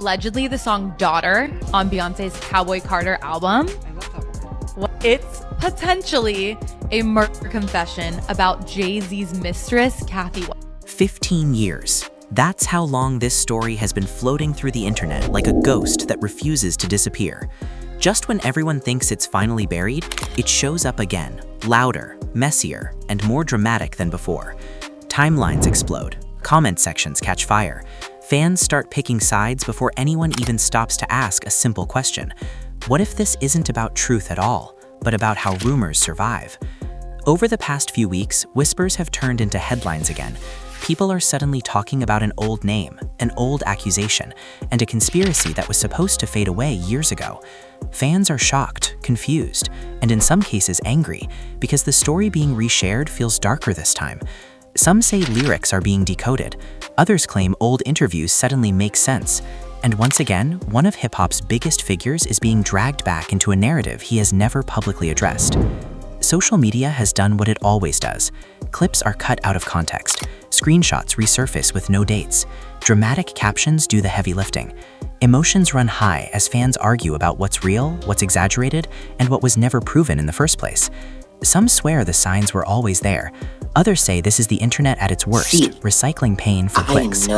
Allegedly, the song Daughter on Beyonce's Cowboy Carter album. I love that word. It's potentially a murder confession about Jay-Z's mistress, Kathy West. 15 years. That's how long this story has been floating through the internet like a ghost that refuses to disappear. Just when everyone thinks it's finally buried, it shows up again, louder, messier, and more dramatic than before. Timelines explode, comment sections catch fire. Fans start picking sides before anyone even stops to ask a simple question. What if this isn't about truth at all, but about how rumors survive? Over the past few weeks, whispers have turned into headlines again. People are suddenly talking about an old name, an old accusation, and a conspiracy that was supposed to fade away years ago. Fans are shocked, confused, and in some cases angry, because the story being reshared feels darker this time. Some say lyrics are being decoded. Others claim old interviews suddenly make sense. And once again, one of hip-hop's biggest figures is being dragged back into a narrative he has never publicly addressed. Social media has done what it always does. Clips are cut out of context. Screenshots resurface with no dates. Dramatic captions do the heavy lifting. Emotions run high as fans argue about what's real, what's exaggerated, and what was never proven in the first place. Some swear the signs were always there. Others say this is the internet at its worst, recycling pain for clicks.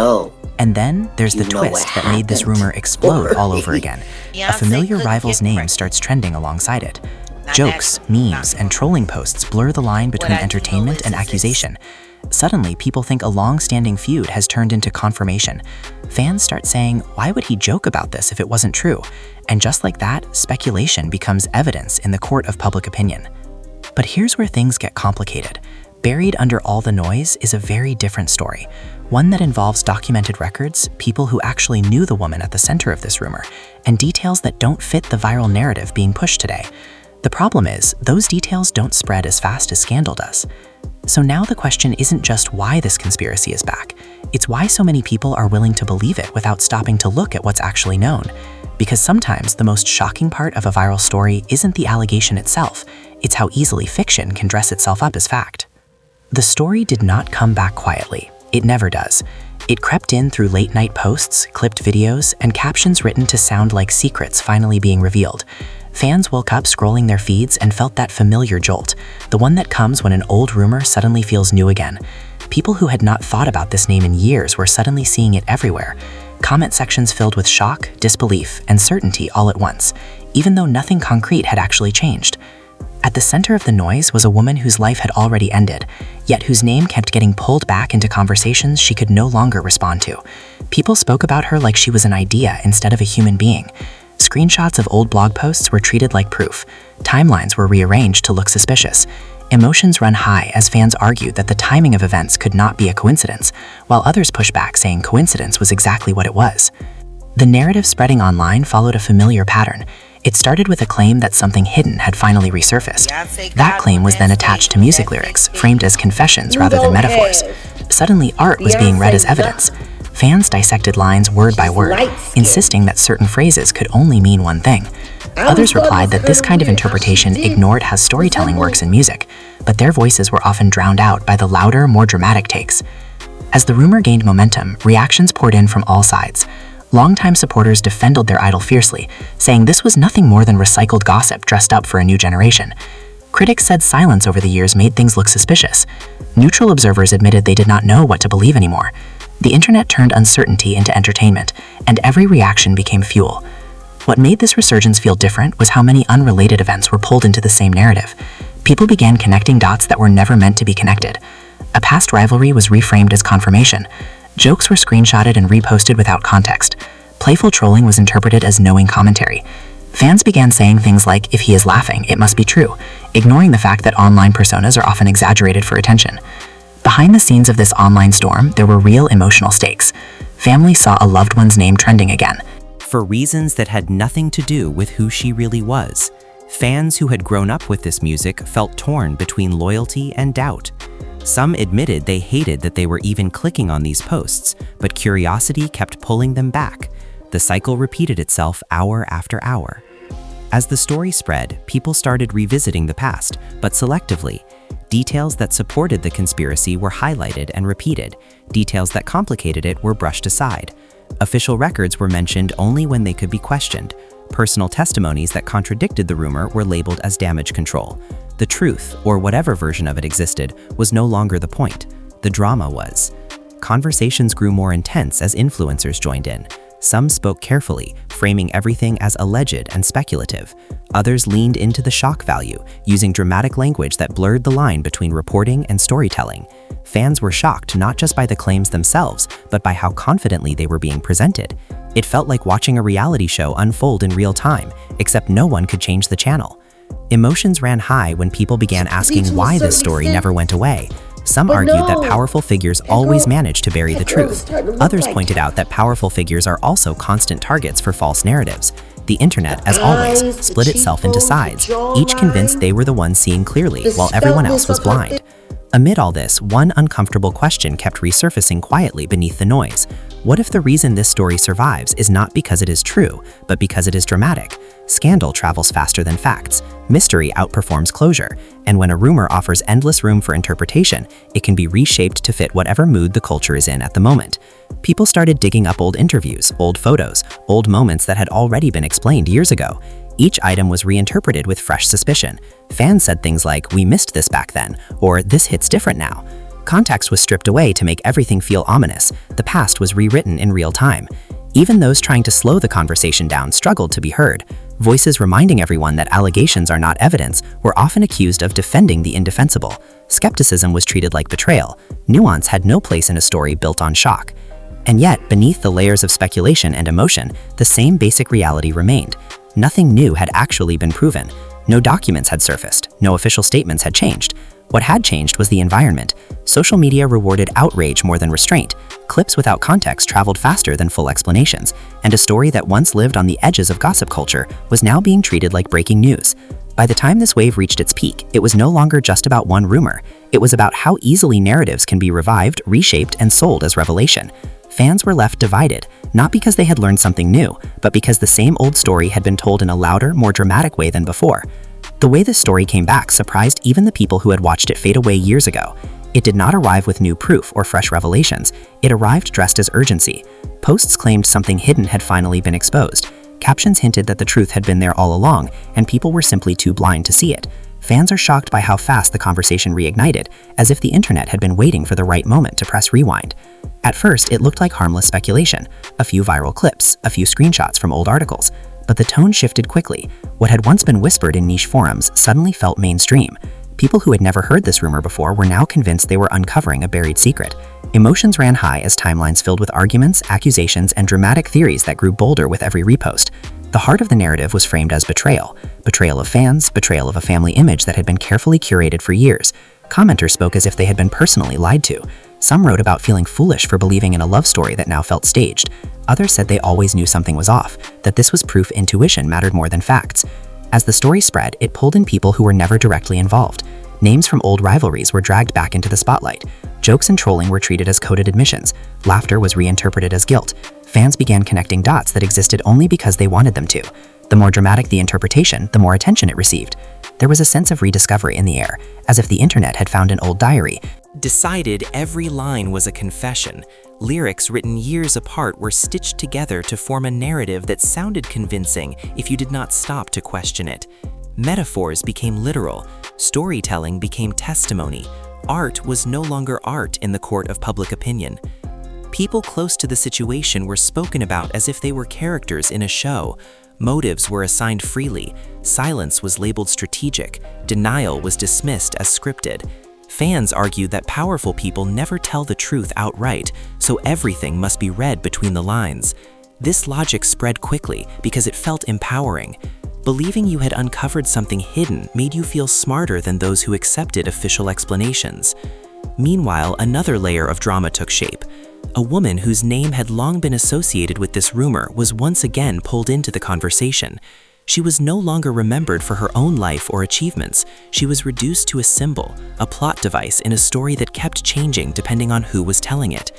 And then there's the twist that made this rumor explode all over again. A familiar rival's name starts trending alongside it. Jokes, memes, and trolling posts blur the line between entertainment and accusation. Suddenly, people think a long-standing feud has turned into confirmation. Fans start saying, why would he joke about this if it wasn't true? And just like that, speculation becomes evidence in the court of public opinion. But here's where things get complicated. Buried under all the noise is a very different story, one that involves documented records, people who actually knew the woman at the center of this rumor, and details that don't fit the viral narrative being pushed today. The problem is, those details don't spread as fast as scandal does. So now the question isn't just why this conspiracy is back, it's why so many people are willing to believe it without stopping to look at what's actually known. Because sometimes the most shocking part of a viral story isn't the allegation itself, it's how easily fiction can dress itself up as fact. The story did not come back quietly. It never does. It crept in through late-night posts, clipped videos, and captions written to sound like secrets finally being revealed. Fans woke up scrolling their feeds and felt that familiar jolt, the one that comes when an old rumor suddenly feels new again. People who had not thought about this name in years were suddenly seeing it everywhere. Comment sections filled with shock, disbelief, and certainty all at once, even though nothing concrete had actually changed. At the center of the noise was a woman whose life had already ended, yet whose name kept getting pulled back into conversations she could no longer respond to. People spoke about her like she was an idea instead of a human being. Screenshots of old blog posts were treated like proof. Timelines were rearranged to look suspicious. Emotions run high as fans argued that the timing of events could not be a coincidence, while others pushed back saying coincidence was exactly what it was. The narrative spreading online followed a familiar pattern. It started with a claim that something hidden had finally resurfaced. That claim was then attached to music lyrics, framed as confessions rather than metaphors. Suddenly, art was being read as evidence. Fans dissected lines word by word, insisting that certain phrases could only mean one thing. Others replied that this kind of interpretation ignored how storytelling works in music, but their voices were often drowned out by the louder, more dramatic takes. As the rumor gained momentum, reactions poured in from all sides. Longtime supporters defended their idol fiercely, saying this was nothing more than recycled gossip dressed up for a new generation. Critics said silence over the years made things look suspicious. Neutral observers admitted they did not know what to believe anymore. The internet turned uncertainty into entertainment, and every reaction became fuel. What made this resurgence feel different was how many unrelated events were pulled into the same narrative. People began connecting dots that were never meant to be connected. A past rivalry was reframed as confirmation. Jokes were screenshotted and reposted without context. Playful trolling was interpreted as knowing commentary. Fans began saying things like, if he is laughing, it must be true, ignoring the fact that online personas are often exaggerated for attention. Behind the scenes of this online storm, there were real emotional stakes. Families saw a loved one's name trending again. For reasons that had nothing to do with who she really was, fans who had grown up with this music felt torn between loyalty and doubt. Some admitted they hated that they were even clicking on these posts, but curiosity kept pulling them back. The cycle repeated itself hour after hour. As the story spread, people started revisiting the past, but selectively. Details that supported the conspiracy were highlighted and repeated. Details that complicated it were brushed aside. Official records were mentioned only when they could be questioned. Personal testimonies that contradicted the rumor were labeled as damage control. The truth, or whatever version of it existed, was no longer the point. The drama was. Conversations grew more intense as influencers joined in. Some spoke carefully, framing everything as alleged and speculative. Others leaned into the shock value, using dramatic language that blurred the line between reporting and storytelling. Fans were shocked not just by the claims themselves, but by how confidently they were being presented. It felt like watching a reality show unfold in real time, except no one could change the channel. Emotions ran high when people began asking why this story never went away. Some argued that powerful figures always manage to bury the truth. Others pointed out that powerful figures are also constant targets for false narratives. The internet, as always, split itself into sides, each convinced they were the ones seeing clearly while everyone else was blind. Amid all this, one uncomfortable question kept resurfacing quietly beneath the noise. What if the reason this story survives is not because it is true, but because it is dramatic? Scandal travels faster than facts. Mystery outperforms closure. And when a rumor offers endless room for interpretation, it can be reshaped to fit whatever mood the culture is in at the moment. People started digging up old interviews, old photos, old moments that had already been explained years ago. Each item was reinterpreted with fresh suspicion. Fans said things like, "We missed this back then," or "This hits different now." Context was stripped away to make everything feel ominous. The past was rewritten in real time. Even those trying to slow the conversation down struggled to be heard. Voices reminding everyone that allegations are not evidence were often accused of defending the indefensible. Skepticism was treated like betrayal. Nuance had no place in a story built on shock. And yet, beneath the layers of speculation and emotion, the same basic reality remained. Nothing new had actually been proven. No documents had surfaced. No official statements had changed. What had changed was the environment. Social media rewarded outrage more than restraint. Clips without context traveled faster than full explanations, and a story that once lived on the edges of gossip culture was now being treated like breaking news. By the time this wave reached its peak, it was no longer just about one rumor. It was about how easily narratives can be revived, reshaped, and sold as revelation. Fans were left divided, not because they had learned something new, but because the same old story had been told in a louder, more dramatic way than before. The way this story came back surprised even the people who had watched it fade away years ago. It did not arrive with new proof or fresh revelations. It arrived dressed as urgency. Posts claimed something hidden had finally been exposed. Captions hinted that the truth had been there all along, and people were simply too blind to see it. Fans are shocked by how fast the conversation reignited, as if the internet had been waiting for the right moment to press rewind. At first, it looked like harmless speculation, a few viral clips, a few screenshots from old articles. But the tone shifted quickly. What had once been whispered in niche forums suddenly felt mainstream. People who had never heard this rumor before were now convinced they were uncovering a buried secret. Emotions ran high as timelines filled with arguments, accusations, and dramatic theories that grew bolder with every repost. The heart of the narrative was framed as betrayal. Betrayal of fans, betrayal of a family image that had been carefully curated for years. Commenters spoke as if they had been personally lied to. Some wrote about feeling foolish for believing in a love story that now felt staged. Others said they always knew something was off, that this was proof intuition mattered more than facts. As the story spread, it pulled in people who were never directly involved. Names from old rivalries were dragged back into the spotlight. Jokes and trolling were treated as coded admissions. Laughter was reinterpreted as guilt. Fans began connecting dots that existed only because they wanted them to. The more dramatic the interpretation, the more attention it received. There was a sense of rediscovery in the air, as if the internet had found an old diary. Decided every line was a confession. Lyrics written years apart were stitched together to form a narrative that sounded convincing if you did not stop to question it. Metaphors became literal. Storytelling became testimony. Art was no longer art in the court of public opinion. People close to the situation were spoken about as if they were characters in a show. Motives were assigned freely. Silence was labeled strategic. Denial was dismissed as scripted. Fans argued that powerful people never tell the truth outright, so everything must be read between the lines. This logic spread quickly because it felt empowering. Believing you had uncovered something hidden made you feel smarter than those who accepted official explanations. Meanwhile, another layer of drama took shape. A woman whose name had long been associated with this rumor was once again pulled into the conversation. She was no longer remembered for her own life or achievements. She was reduced to a symbol, a plot device in a story that kept changing depending on who was telling it.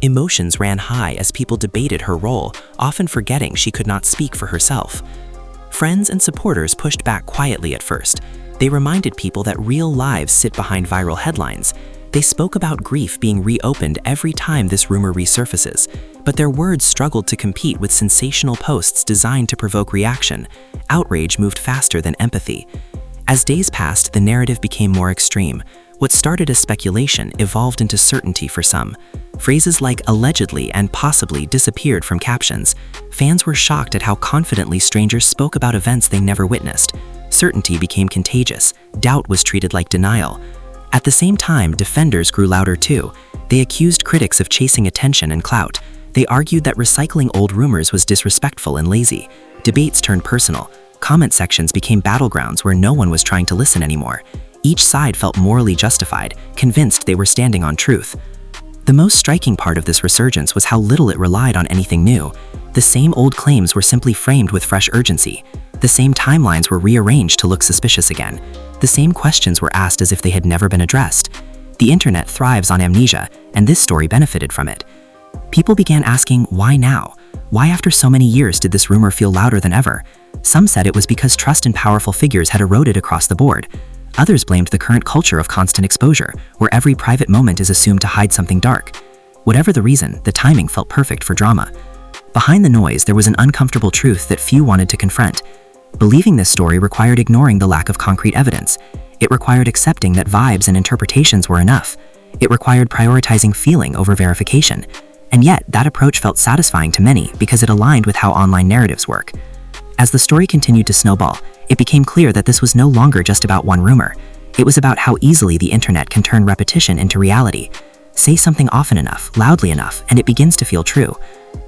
Emotions ran high as people debated her role, often forgetting she could not speak for herself. Friends and supporters pushed back quietly at first. They reminded people that real lives sit behind viral headlines. They spoke about grief being reopened every time this rumor resurfaces, but their words struggled to compete with sensational posts designed to provoke reaction. Outrage moved faster than empathy. As days passed, the narrative became more extreme. What started as speculation evolved into certainty for some. Phrases like allegedly and possibly disappeared from captions. Fans were shocked at how confidently strangers spoke about events they never witnessed. Certainty became contagious. Doubt was treated like denial. At the same time, defenders grew louder too. They accused critics of chasing attention and clout. They argued that recycling old rumors was disrespectful and lazy. Debates turned personal. Comment sections became battlegrounds where no one was trying to listen anymore. Each side felt morally justified, convinced they were standing on truth. The most striking part of this resurgence was how little it relied on anything new. The same old claims were simply framed with fresh urgency. The same timelines were rearranged to look suspicious again. The same questions were asked as if they had never been addressed. The internet thrives on amnesia, and this story benefited from it. People began asking, why now? Why after so many years did this rumor feel louder than ever? Some said it was because trust in powerful figures had eroded across the board. Others blamed the current culture of constant exposure, where every private moment is assumed to hide something dark. Whatever the reason, the timing felt perfect for drama. Behind the noise, there was an uncomfortable truth that few wanted to confront. Believing this story required ignoring the lack of concrete evidence. It required accepting that vibes and interpretations were enough. It required prioritizing feeling over verification. And yet, that approach felt satisfying to many because it aligned with how online narratives work. As the story continued to snowball, it became clear that this was no longer just about one rumor. It was about how easily the internet can turn repetition into reality. Say something often enough, loudly enough, and it begins to feel true.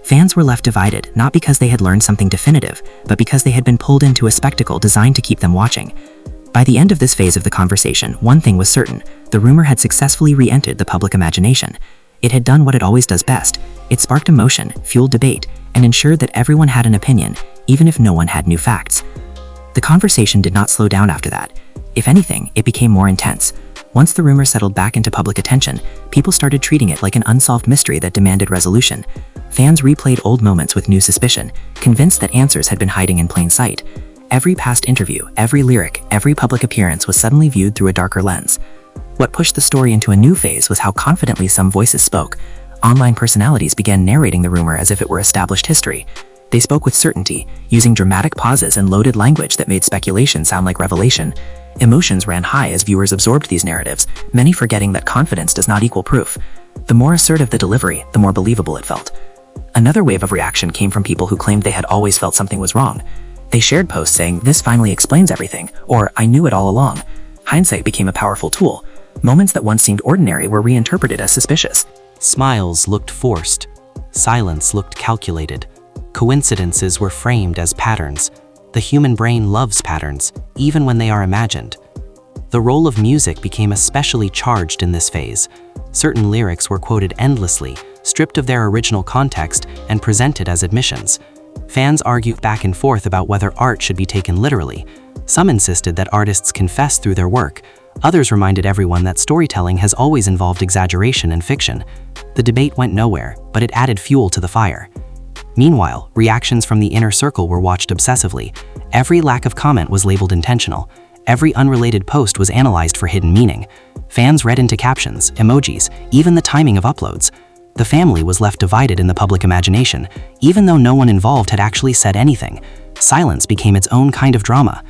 Fans were left divided, not because they had learned something definitive, but because they had been pulled into a spectacle designed to keep them watching. By the end of this phase of the conversation, one thing was certain: the rumor had successfully re-entered the public imagination. It had done what it always does best. It sparked emotion, fueled debate, and ensured that everyone had an opinion, even if no one had new facts. The conversation did not slow down after that. If anything, it became more intense. Once the rumor settled back into public attention, people started treating it like an unsolved mystery that demanded resolution. Fans replayed old moments with new suspicion, convinced that answers had been hiding in plain sight. Every past interview, every lyric, every public appearance was suddenly viewed through a darker lens. What pushed the story into a new phase was how confidently some voices spoke. Online personalities began narrating the rumor as if it were established history. They spoke with certainty, using dramatic pauses and loaded language that made speculation sound like revelation. Emotions ran high as viewers absorbed these narratives, many forgetting that confidence does not equal proof. The more assertive the delivery, the more believable it felt. Another wave of reaction came from people who claimed they had always felt something was wrong. They shared posts saying, "This finally explains everything," or "I knew it all along." Hindsight became a powerful tool. Moments that once seemed ordinary were reinterpreted as suspicious. Smiles looked forced. Silence looked calculated. Coincidences were framed as patterns. The human brain loves patterns, even when they are imagined. The role of music became especially charged in this phase. Certain lyrics were quoted endlessly, stripped of their original context, and presented as admissions. Fans argued back and forth about whether art should be taken literally. Some insisted that artists confess through their work. Others reminded everyone that storytelling has always involved exaggeration and fiction. The debate went nowhere, but it added fuel to the fire. Meanwhile, reactions from the inner circle were watched obsessively. Every lack of comment was labeled intentional. Every unrelated post was analyzed for hidden meaning. Fans read into captions, emojis, even the timing of uploads. The family was left divided in the public imagination, even though no one involved had actually said anything. Silence became its own kind of drama.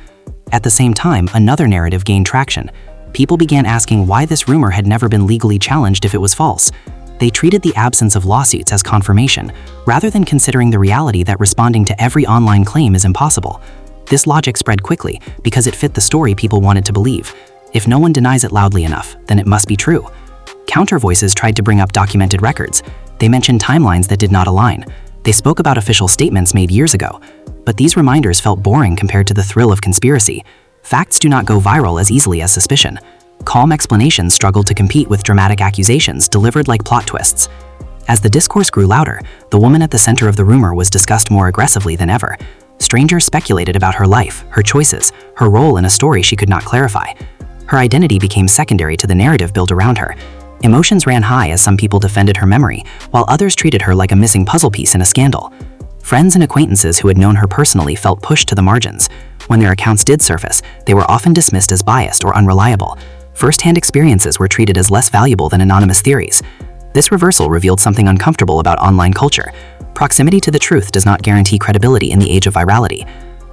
At the same time, another narrative gained traction. People began asking why this rumor had never been legally challenged if it was false. They treated the absence of lawsuits as confirmation, rather than considering the reality that responding to every online claim is impossible. This logic spread quickly because it fit the story people wanted to believe. If no one denies it loudly enough, then it must be true. Counter voices tried to bring up documented records. They mentioned timelines that did not align. They spoke about official statements made years ago. But these reminders felt boring compared to the thrill of conspiracy. Facts do not go viral as easily as suspicion. Calm explanations struggled to compete with dramatic accusations delivered like plot twists. As the discourse grew louder, the woman at the center of the rumor was discussed more aggressively than ever. Strangers speculated about her life, her choices, her role in a story she could not clarify. Her identity became secondary to the narrative built around her. Emotions ran high as some people defended her memory, while others treated her like a missing puzzle piece in a scandal. Friends and acquaintances who had known her personally felt pushed to the margins. When their accounts did surface, they were often dismissed as biased or unreliable. First-hand experiences were treated as less valuable than anonymous theories. This reversal revealed something uncomfortable about online culture. Proximity to the truth does not guarantee credibility in the age of virality.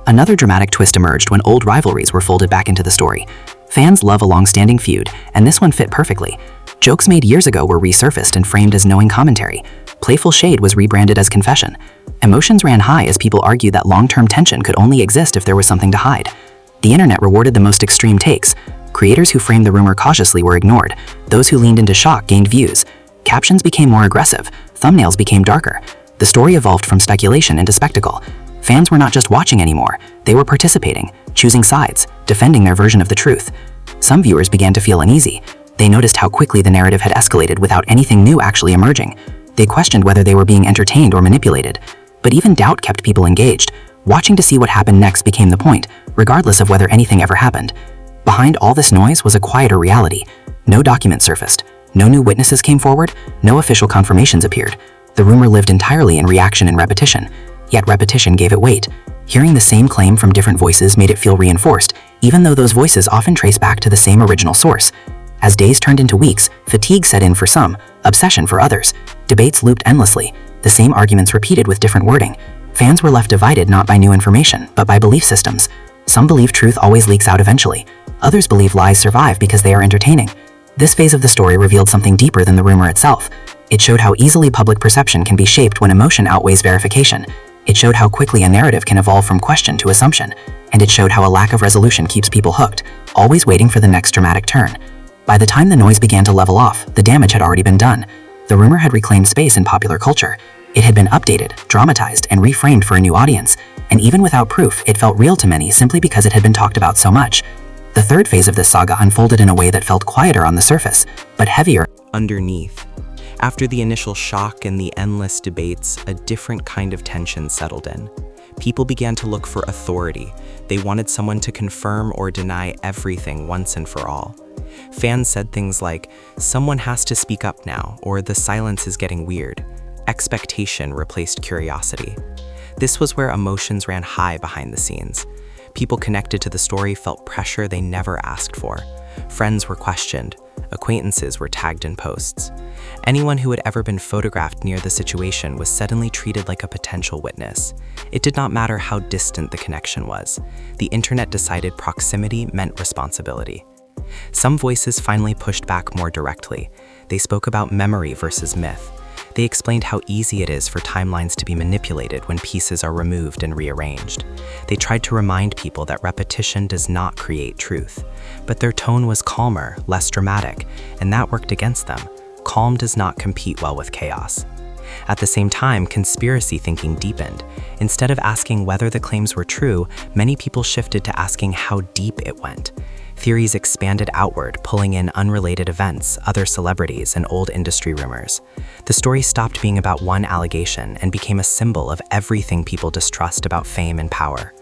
Another dramatic twist emerged when old rivalries were folded back into the story. Fans love a long-standing feud, and this one fit perfectly. Jokes made years ago were resurfaced and framed as knowing commentary. Playful shade was rebranded as confession. Emotions ran high as people argued that long-term tension could only exist if there was something to hide. The internet rewarded the most extreme takes. Creators who framed the rumor cautiously were ignored. Those who leaned into shock gained views. Captions became more aggressive. Thumbnails became darker. The story evolved from speculation into spectacle. Fans were not just watching anymore. They were participating, choosing sides, defending their version of the truth. Some viewers began to feel uneasy. They noticed how quickly the narrative had escalated without anything new actually emerging. They questioned whether they were being entertained or manipulated. But even doubt kept people engaged. Watching to see what happened next became the point, regardless of whether anything ever happened. Behind all this noise was a quieter reality. No documents surfaced. No new witnesses came forward. No official confirmations appeared. The rumor lived entirely in reaction and repetition. Yet repetition gave it weight. Hearing the same claim from different voices made it feel reinforced, even though those voices often trace back to the same original source. As days turned into weeks, fatigue set in for some, obsession for others. Debates looped endlessly, the same arguments repeated with different wording. Fans were left divided not by new information, but by belief systems. Some believe truth always leaks out eventually. Others believe lies survive because they are entertaining. This phase of the story revealed something deeper than the rumor itself. It showed how easily public perception can be shaped when emotion outweighs verification. It showed how quickly a narrative can evolve from question to assumption. And it showed how a lack of resolution keeps people hooked, always waiting for the next dramatic turn. By the time the noise began to level off, the damage had already been done. The rumor had reclaimed space in popular culture. It had been updated, dramatized, and reframed for a new audience. And even without proof, it felt real to many simply because it had been talked about so much. The third phase of this saga unfolded in a way that felt quieter on the surface, but heavier underneath. After the initial shock and the endless debates, a different kind of tension settled in. People began to look for authority. They wanted someone to confirm or deny everything once and for all. Fans said things like, "Someone has to speak up now," or "The silence is getting weird." Expectation replaced curiosity. This was where emotions ran high behind the scenes. People connected to the story felt pressure they never asked for. Friends were questioned. Acquaintances were tagged in posts. Anyone who had ever been photographed near the situation was suddenly treated like a potential witness. It did not matter how distant the connection was. The internet decided proximity meant responsibility. Some voices finally pushed back more directly. They spoke about memory versus myth. They explained how easy it is for timelines to be manipulated when pieces are removed and rearranged. They tried to remind people that repetition does not create truth. But their tone was calmer, less dramatic, and that worked against them. Calm does not compete well with chaos. At the same time, conspiracy thinking deepened. Instead of asking whether the claims were true, many people shifted to asking how deep it went. Theories expanded outward, pulling in unrelated events, other celebrities, and old industry rumors. The story stopped being about one allegation and became a symbol of everything people distrust about fame and power.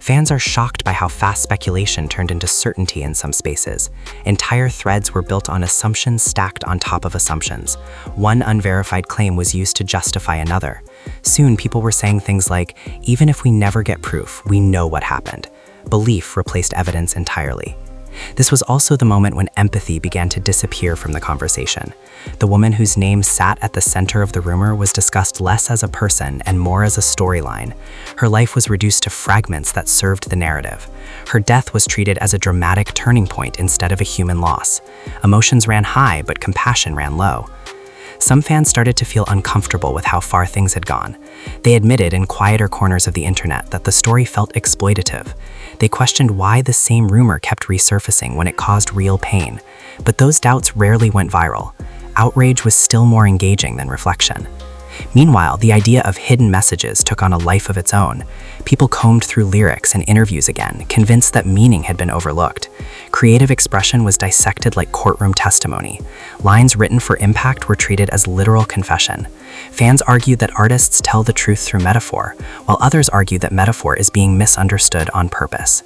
Fans are shocked by how fast speculation turned into certainty in some spaces. Entire threads were built on assumptions stacked on top of assumptions. One unverified claim was used to justify another. Soon, people were saying things like, "Even if we never get proof, we know what happened." Belief replaced evidence entirely. This was also the moment when empathy began to disappear from the conversation. The woman whose name sat at the center of the rumor was discussed less as a person and more as a storyline. Her life was reduced to fragments that served the narrative. Her death was treated as a dramatic turning point instead of a human loss. Emotions ran high, but compassion ran low. Some fans started to feel uncomfortable with how far things had gone. They admitted in quieter corners of the internet that the story felt exploitative. They questioned why the same rumor kept resurfacing when it caused real pain. But those doubts rarely went viral. Outrage was still more engaging than reflection. Meanwhile, the idea of hidden messages took on a life of its own. People combed through lyrics and interviews again, convinced that meaning had been overlooked. Creative expression was dissected like courtroom testimony. Lines written for impact were treated as literal confession. Fans argued that artists tell the truth through metaphor, while others argued that metaphor is being misunderstood on purpose.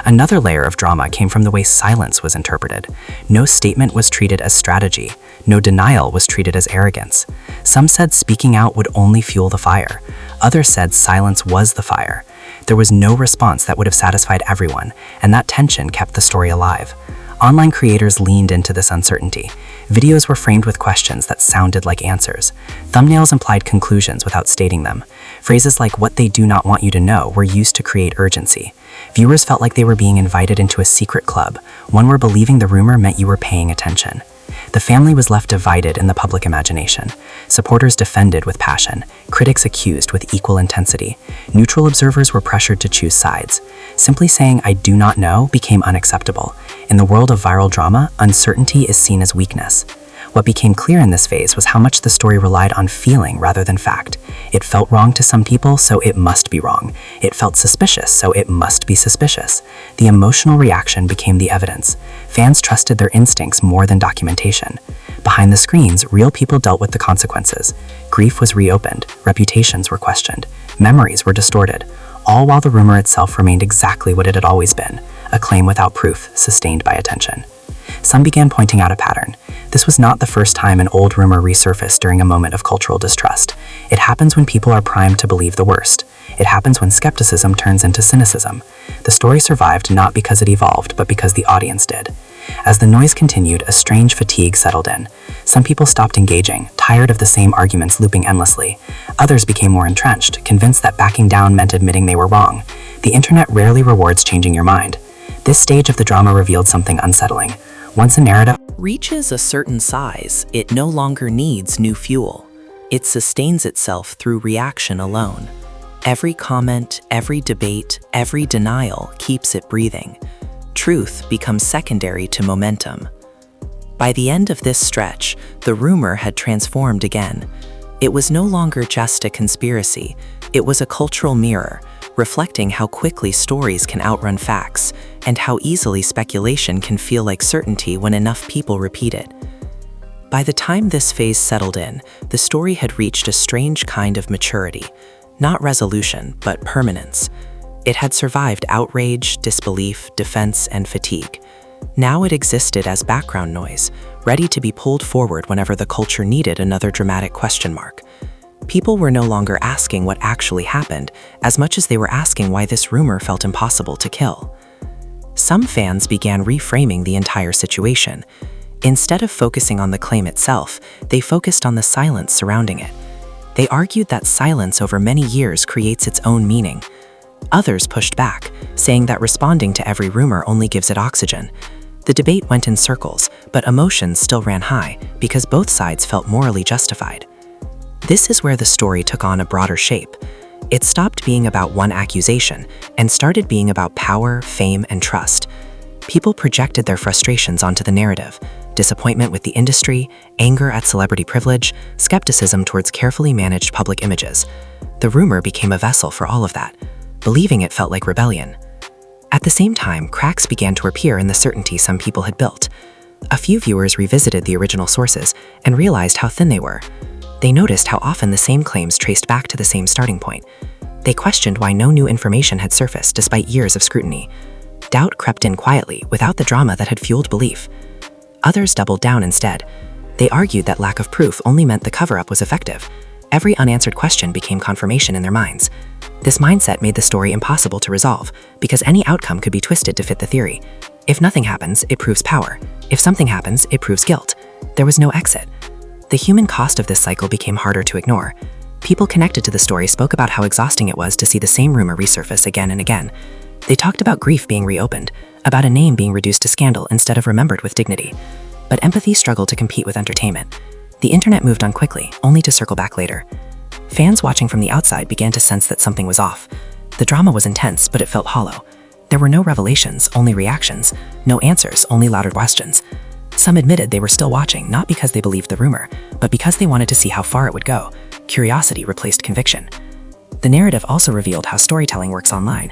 Another layer of drama came from the way silence was interpreted. No statement was treated as strategy. No denial was treated as arrogance. Some said speaking out would only fuel the fire. Others said silence was the fire. There was no response that would have satisfied everyone, and that tension kept the story alive. Online creators leaned into this uncertainty. Videos were framed with questions that sounded like answers. Thumbnails implied conclusions without stating them. Phrases like "what they do not want you to know" were used to create urgency. Viewers felt like they were being invited into a secret club, one where believing the rumor meant you were paying attention. The family was left divided in the public imagination. Supporters defended with passion, critics accused with equal intensity. Neutral observers were pressured to choose sides. Simply saying "I do not know" became unacceptable. In the world of viral drama, uncertainty is seen as weakness. What became clear in this phase was how much the story relied on feeling rather than fact. It felt wrong to some people, so it must be wrong. It felt suspicious, so it must be suspicious. The emotional reaction became the evidence. Fans trusted their instincts more than documentation. Behind the screens, real people dealt with the consequences. Grief was reopened, reputations were questioned, memories were distorted, all while the rumor itself remained exactly what it had always been, a claim without proof, sustained by attention. Some began pointing out a pattern. This was not the first time an old rumor resurfaced during a moment of cultural distrust. It happens when people are primed to believe the worst. It happens when skepticism turns into cynicism. The story survived not because it evolved, but because the audience did. As the noise continued, a strange fatigue settled in. Some people stopped engaging, tired of the same arguments looping endlessly. Others became more entrenched, convinced that backing down meant admitting they were wrong. The internet rarely rewards changing your mind. This stage of the drama revealed something unsettling. Once a narrative Reaches a certain size, it no longer needs new fuel. It sustains itself through reaction alone. Every comment, every debate, every denial keeps it breathing. Truth becomes secondary to momentum. By the end of this stretch, the rumor had transformed again. It was no longer just a conspiracy, it was a cultural mirror, reflecting how quickly stories can outrun facts, and how easily speculation can feel like certainty when enough people repeat it. By the time this phase settled in, the story had reached a strange kind of maturity, not resolution, but permanence. It had survived outrage, disbelief, defense, and fatigue. Now it existed as background noise, ready to be pulled forward whenever the culture needed another dramatic question mark. People were no longer asking what actually happened, as much as they were asking why this rumor felt impossible to kill. Some fans began reframing the entire situation. Instead of focusing on the claim itself, they focused on the silence surrounding it. They argued that silence over many years creates its own meaning. Others pushed back, saying that responding to every rumor only gives it oxygen. The debate went in circles, but emotions still ran high because both sides felt morally justified. This is where the story took on a broader shape. It stopped being about one accusation and started being about power, fame, and trust. People projected their frustrations onto the narrative: disappointment with the industry, anger at celebrity privilege, skepticism towards carefully managed public images. The rumor became a vessel for all of that. Believing it felt like rebellion. At the same time, cracks began to appear in the certainty some people had built. A few viewers revisited the original sources and realized how thin they were. They noticed how often the same claims traced back to the same starting point. They questioned why no new information had surfaced despite years of scrutiny. Doubt crept in quietly, without the drama that had fueled belief. Others doubled down instead. They argued that lack of proof only meant the cover-up was effective. Every unanswered question became confirmation in their minds. This mindset made the story impossible to resolve, because any outcome could be twisted to fit the theory. If nothing happens, it proves power. If something happens, it proves guilt. There was no exit. The human cost of this cycle became harder to ignore. People connected to the story spoke about how exhausting it was to see the same rumor resurface again and again. They talked about grief being reopened, about a name being reduced to scandal instead of remembered with dignity. But empathy struggled to compete with entertainment. The internet moved on quickly, only to circle back later. Fans watching from the outside began to sense that something was off. The drama was intense, but it felt hollow. There were no revelations, only reactions. No answers, only louder questions. Some admitted they were still watching, not because they believed the rumor, but because they wanted to see how far it would go. Curiosity replaced conviction. The narrative also revealed how storytelling works online.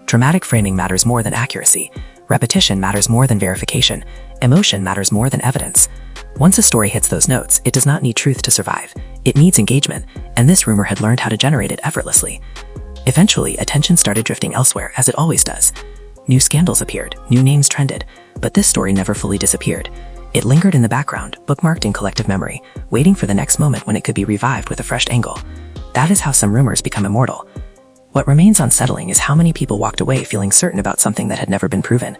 Dramatic framing matters more than accuracy. Repetition matters more than verification. Emotion matters more than evidence. Once a story hits those notes, it does not need truth to survive. It needs engagement, and this rumor had learned how to generate it effortlessly. Eventually, attention started drifting elsewhere, as it always does. New scandals appeared, new names trended, but this story never fully disappeared. It lingered in the background, bookmarked in collective memory, waiting for the next moment when it could be revived with a fresh angle. That is how some rumors become immortal. What remains unsettling is how many people walked away feeling certain about something that had never been proven.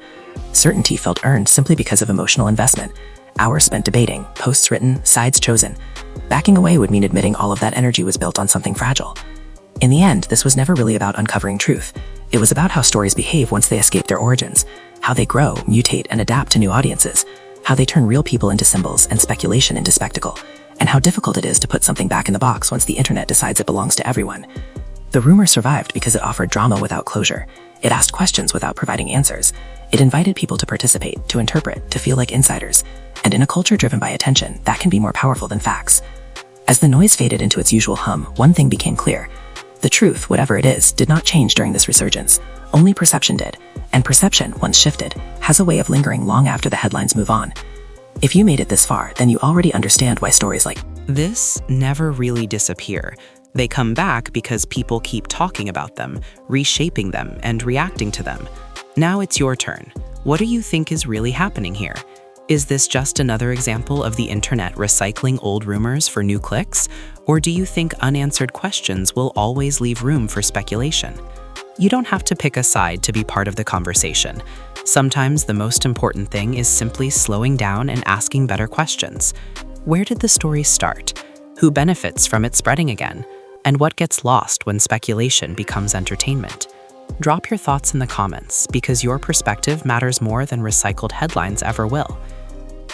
Certainty felt earned simply because of emotional investment. Hours spent debating, posts written, sides chosen. Backing away would mean admitting all of that energy was built on something fragile. In the end, this was never really about uncovering truth. It was about how stories behave once they escape their origins, how they grow, mutate, and adapt to new audiences, how they turn real people into symbols and speculation into spectacle, and how difficult it is to put something back in the box once the internet decides it belongs to everyone. The rumor survived because it offered drama without closure. It asked questions without providing answers. It invited people to participate, to interpret, to feel like insiders. And in a culture driven by attention, that can be more powerful than facts. As the noise faded into its usual hum, one thing became clear. The truth, whatever it is, did not change during this resurgence. Only perception did. And perception, once shifted, has a way of lingering long after the headlines move on. If you made it this far, then you already understand why stories like This never really disappear. They come back because people keep talking about them, reshaping them, and reacting to them. Now it's your turn. What do you think is really happening here? Is this just another example of the internet recycling old rumors for new clicks? Or do you think unanswered questions will always leave room for speculation? You don't have to pick a side to be part of the conversation. Sometimes the most important thing is simply slowing down and asking better questions. Where did the story start? Who benefits from it spreading again? And what gets lost when speculation becomes entertainment? Drop your thoughts in the comments because your perspective matters more than recycled headlines ever will.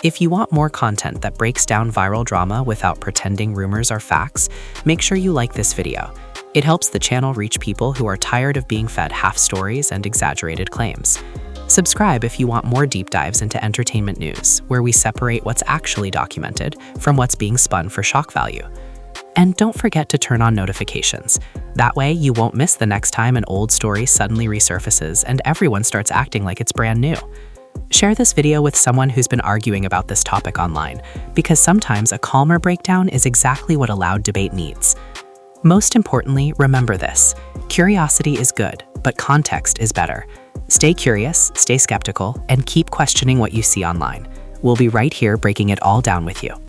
If you want more content that breaks down viral drama without pretending rumors are facts, make sure you like this video. It helps the channel reach people who are tired of being fed half stories and exaggerated claims. Subscribe if you want more deep dives into entertainment news, where we separate what's actually documented from what's being spun for shock value. And don't forget to turn on notifications. That way, you won't miss the next time an old story suddenly resurfaces and everyone starts acting like it's brand new. Share this video with someone who's been arguing about this topic online, because sometimes a calmer breakdown is exactly what a loud debate needs. Most importantly, remember this: curiosity is good, but context is better. Stay curious, stay skeptical, and keep questioning what you see online. We'll be right here breaking it all down with you.